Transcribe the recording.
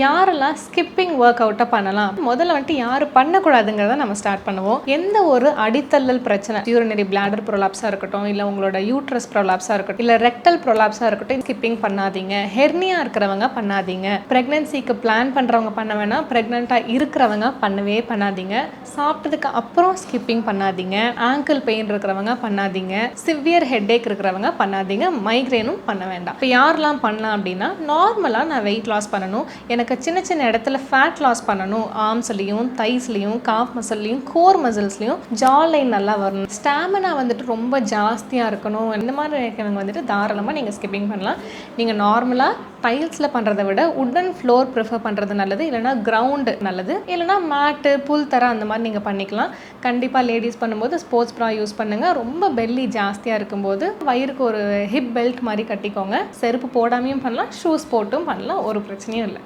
யாரெல்லாம் skipping work அவுட்டை பண்ணலாம், முதல்ல வந்துட்டு யார் பண்ணக்கூடாதுங்கிறத நம்ம ஸ்டார்ட் பண்ணுவோம். எந்த ஒரு அடித்தள்ளல் பிரச்சனை, யூரினரி பிளாடர் ப்ரோலாப்ஸாக இருக்கட்டும், இல்லை உங்களோட யூட்ரஸ் ப்ரோலாப்ஸாக இருக்கட்டும், இல்லை ரெக்டல் ப்ரோலாப்ஸாக இருக்கட்டும், ஸ்கிப்பிங் பண்ணாதீங்க. ஹெர்னியா இருக்கிறவங்க பண்ணாதீங்க. ப்ரெக்னன்சிக்கு பிளான் பண்ணுறவங்க பண்ண வேணாம். ப்ரெக்னெண்ட்டாக இருக்கிறவங்க பண்ணவே பண்ணாதீங்க. சாப்பிட்டதுக்கு அப்புறம் ஸ்கிப்பிங் பண்ணாதீங்க. ஆங்கிள் பெயின் இருக்கிறவங்க பண்ணாதீங்க. சிவியர் ஹெட்டேக் இருக்கிறவங்க பண்ணாதீங்க. மைக்ரேனும் பண்ண வேண்டாம். இப்போ யாரெல்லாம் பண்ணலாம் அப்படின்னா, நார்மலாக நான் வெயிட் லாஸ் பண்ணணும், எனக்கு சின்ன சின்ன இடத்துல ஃபேட் லாஸ் பண்ணணும், ஆர்ம்ஸ்லையும் தைஸ்லையும் காஃப் மசில்லையும் கோர் மசில்ஸ்லையும் ஜா லைன் நல்லா வரணும், ஸ்டாமினா வந்துட்டு ரொம்ப ஜாஸ்தியாக இருக்கணும், இந்த மாதிரி இருக்கிறவங்க வந்துட்டு தாராளமாக நீங்கள் ஸ்கிப்பிங் பண்ணலாம். நீங்கள் நார்மலாக டைல்ஸில் பண்ணுறதை விட உட்டன் ஃப்ளோர் ப்ரிஃபர் பண்ணுறது நல்லது, இல்லைனா கிரவுண்டு நல்லது, இல்லைனா மேட்டு புல் தர அந்த மாதிரி நீங்கள் பண்ணிக்கலாம். கண்டிப்பாக லேடிஸ் பண்ணும்போது ஸ்போர்ட்ஸ் ப்ரா யூஸ் பண்ணுங்கள். ரொம்ப பெல்லி ஜாஸ்தியாக இருக்கும்போது வயிறுக்கு ஒரு ஹிப் பெல்ட் மாதிரி கட்டிக்கோங்க. செருப்பு போடாமையும் பண்ணலாம், ஷூஸ் போட்டும் பண்ணலாம், ஒரு பிரச்சனையும் இல்லை.